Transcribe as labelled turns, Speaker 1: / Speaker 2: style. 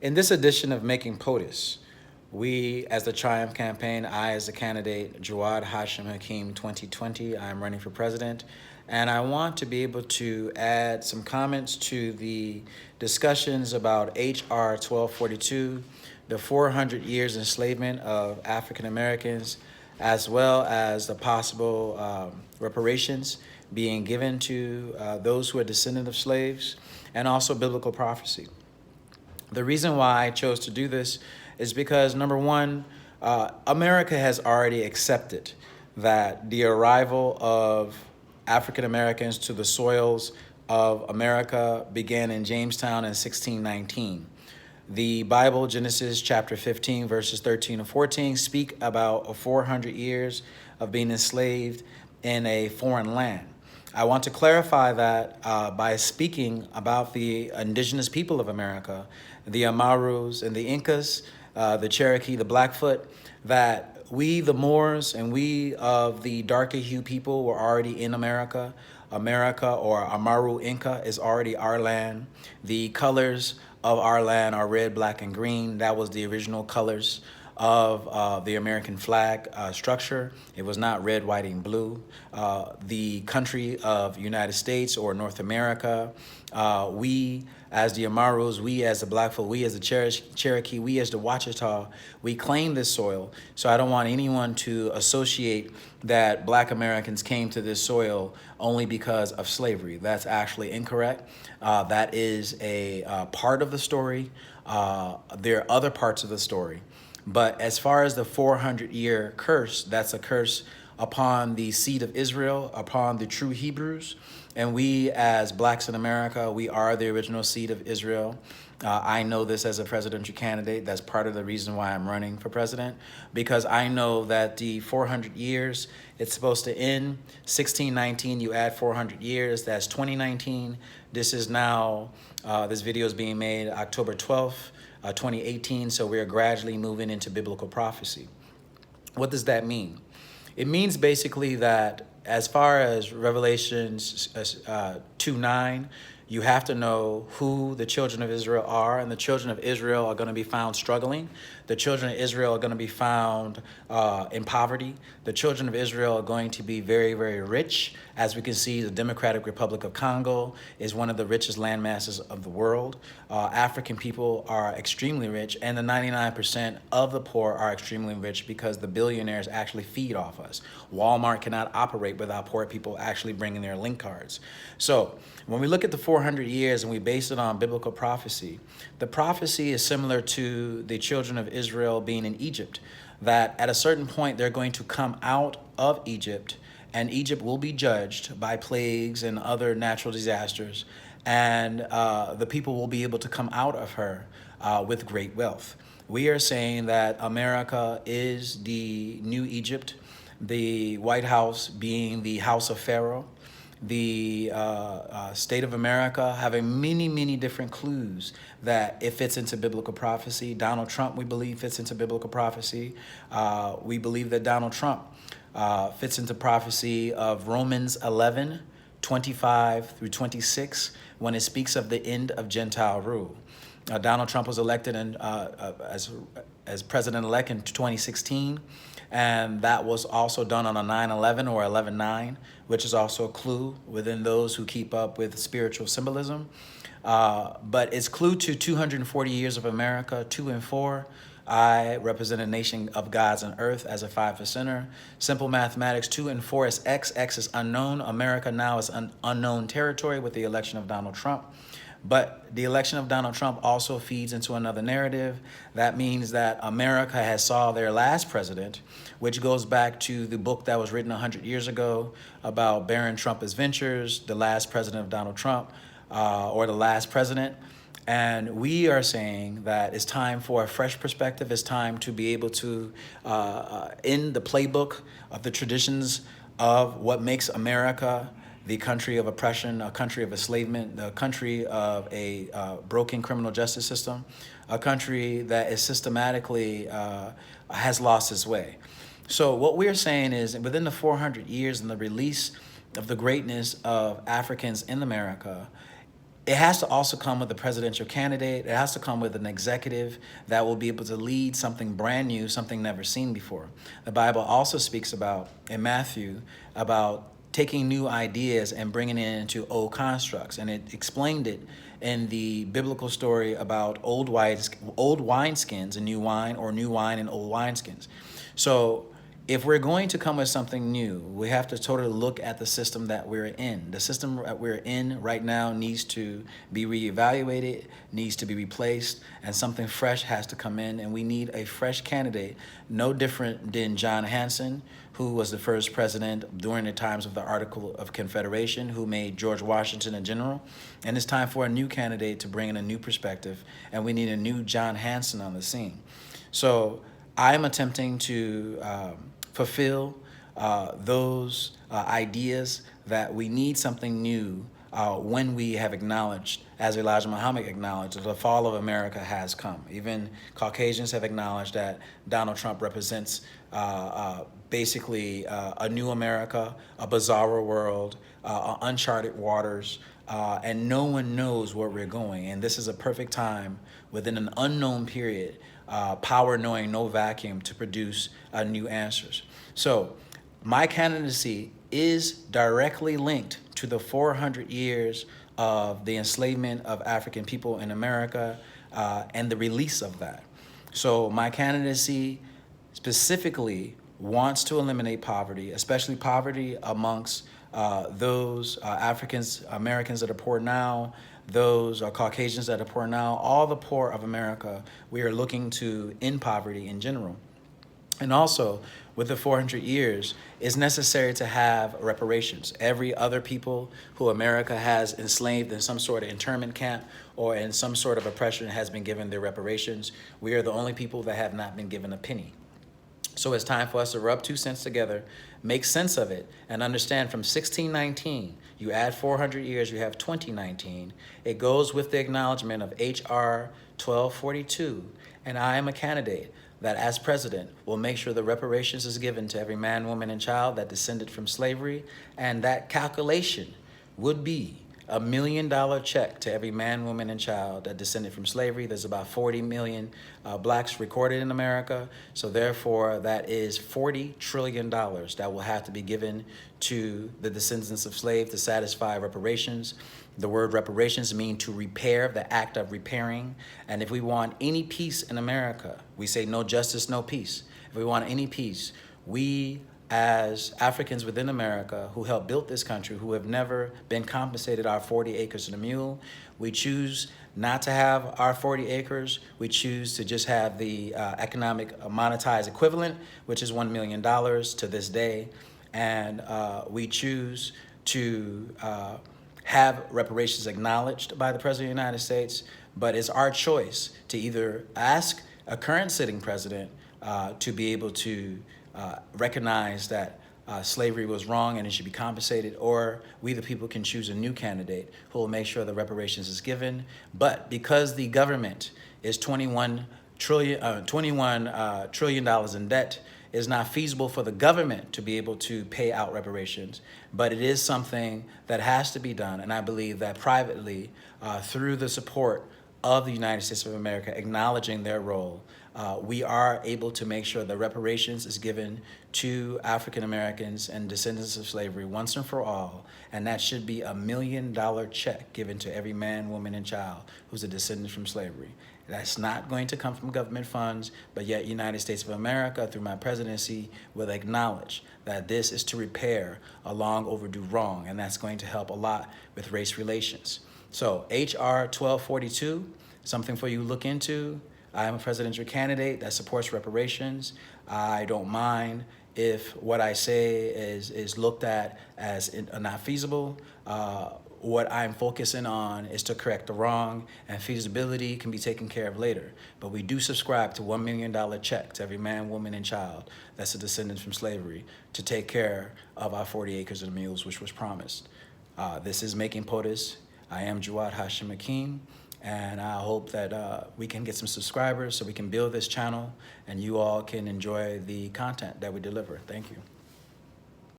Speaker 1: In this edition of Making POTUS, we, as the Triumph Campaign, I, as the candidate, Jawad HaShem Hakeem 2020, I'm running for president, and I want to be able to add some comments to the discussions about H.R. 1242, the 400 years enslavement of African Americans, as well as the possible reparations being given to those who are descendants of slaves, and also biblical prophecy. The reason why I chose to do this is because, number one, America has already accepted that the arrival of African Americans to the soils of America began in Jamestown in 1619. The Bible, Genesis chapter 15, verses 13 and 14, speak about 400 years of being enslaved in a foreign land. I want to clarify that by speaking about the indigenous people of America, the Amarus and the Incas, the Cherokee, the Blackfoot, that we, the Moors, and we of the darker hue people were already in America. America, or Amaru Inca, is already our land. The colors of our land are red, black, and green. That was the original colors of the American flag structure. It was not red, white, and blue. The country of United States or North America, we as the Amarus, we as the Blackfoot, we as the Cherokee, we as the Wachita, we claim this soil. So I don't want anyone to associate that Black Americans came to this soil only because of slavery. That's actually incorrect. That is a part of the story. There are other parts of the story. But as far as the 400-year curse, that's a curse upon the seed of Israel, upon the true Hebrews. And we, as Blacks in America, we are the original seed of Israel. I know this as a presidential candidate. That's part of the reason why I'm running for president, because I know that the 400 years, it's supposed to end 1619. You add 400 years, that's 2019. This is now, this video is being made October 12th. 2018, so we're gradually moving into biblical prophecy. What does that mean? It means basically that as far as Revelations 2:9, you have to know who the children of Israel are, and the children of Israel are going to be found struggling. The children of Israel are going to be found in poverty. The children of Israel are going to be very, very rich. As we can see, the Democratic Republic of Congo is one of the richest land masses of the world. African people are extremely rich, and the 99% of the poor are extremely rich because the billionaires actually feed off us. Walmart cannot operate without poor people actually bringing their link cards. So when we look at the 400 years and we base it on biblical prophecy, the prophecy is similar to the children of Israel being in Egypt, that at a certain point they're going to come out of Egypt, and Egypt will be judged by plagues and other natural disasters, and the people will be able to come out of her with great wealth. We are saying that America is the new Egypt, the White House being the house of Pharaoh, the state of America having many, many different clues that it fits into biblical prophecy. Donald Trump, we believe, fits into biblical prophecy. We believe that Donald Trump fits into prophecy of Romans 11:25 through 26, when it speaks of the end of Gentile rule. Donald Trump was elected as president-elect in 2016, and that was also done on a 9/11 or 11/9, which is also a clue within those who keep up with spiritual symbolism. But it's clue to 240 years of America, 2 and 4. I represent a nation of gods and earth as a 5%er. Simple mathematics, 2 and 4 is X. X is unknown. America now is an unknown territory with the election of Donald Trump. But the election of Donald Trump also feeds into another narrative. That means that America has saw their last president, which goes back to the book that was written 100 years ago about Baron Trump Ventures, the last president of Donald Trump, or the last president. And we are saying that it's time for a fresh perspective. It's time to be able to end the playbook of the traditions of what makes America the country of oppression, a country of enslavement, a country of a broken criminal justice system, a country that is systematically has lost its way. So what we're saying is, within the 400 years and the release of the greatness of Africans in America, it has to also come with a presidential candidate. It has to come with an executive that will be able to lead something brand new, something never seen before. The Bible also speaks about, in Matthew, about taking new ideas and bringing it into old constructs. And it explained it in the biblical story about old wineskins and new wine, or new wine and old wineskins. So if we're going to come with something new, we have to totally look at the system that we're in. The system that we're in right now needs to be reevaluated, needs to be replaced, and something fresh has to come in, and we need a fresh candidate, no different than John Hanson, who was the first president during the times of the Article of Confederation, who made George Washington a general. And it's time for a new candidate to bring in a new perspective, and we need a new John Hanson on the scene. So I'm attempting to fulfill those ideas that we need something new when we have acknowledged, as Elijah Muhammad acknowledged, that the fall of America has come. Even Caucasians have acknowledged that Donald Trump represents basically a new America, a bizarre world, uncharted waters, and no one knows where we're going. And this is a perfect time within an unknown period, power knowing no vacuum, to produce new answers. So my candidacy is directly linked to the 400 years of the enslavement of African people in America and the release of that. So my candidacy specifically wants to eliminate poverty, especially poverty amongst those Africans, Americans that are poor now, those Caucasians that are poor now, all the poor of America. We are looking to end poverty in general. And also, with the 400 years, it's necessary to have reparations. Every other people who America has enslaved in some sort of internment camp or in some sort of oppression has been given their reparations. We are the only people that have not been given a penny. So it's time for us to rub 2 cents together, make sense of it, and understand from 1619, you add 400 years, you have 2019. It goes with the acknowledgement of H.R. 1242, and I am a candidate that as president will make sure the reparations is given to every man, woman, and child that descended from slavery, and that calculation would be $1 million check to every man, woman, and child that descended from slavery. There's about 40 million blacks recorded in America. So therefore, that is $40 trillion that will have to be given to the descendants of slaves to satisfy reparations. The word reparations mean to repair, the act of repairing. And if we want any peace in America, we say no justice, no peace. If we want any peace, we as Africans within America who helped build this country, who have never been compensated our 40 acres and a mule, we choose not to have our 40 acres. We choose to just have the economic monetized equivalent, which is $1 million to this day. And we choose to have reparations acknowledged by the President of the United States, but it's our choice to either ask a current sitting president to be able to recognize that slavery was wrong and it should be compensated, or we the people can choose a new candidate who will make sure the reparations is given. But because the government is $21 trillion in debt, it's not feasible for the government to be able to pay out reparations, but it is something that has to be done. And I believe that privately, through the support of the United States of America, acknowledging their role, we are able to make sure that reparations is given to African Americans and descendants of slavery once and for all. And that should be $1 million check given to every man, woman, and child who's a descendant from slavery. That's not going to come from government funds, but yet United States of America, through my presidency, will acknowledge that this is to repair a long overdue wrong, and that's going to help a lot with race relations. So H.R. 1242, something for you to look into. I am a presidential candidate that supports reparations. I don't mind if what I say is looked at as not feasible. What I'm focusing on is to correct the wrong, and feasibility can be taken care of later. But we do subscribe to $1 million check to every man, woman, and child that's a descendant from slavery to take care of our 40 acres and mules, which was promised. This is Making POTUS. I am Jawad Hakeem, and I hope that we can get some subscribers so we can build this channel and you all can enjoy the content that we deliver. Thank you.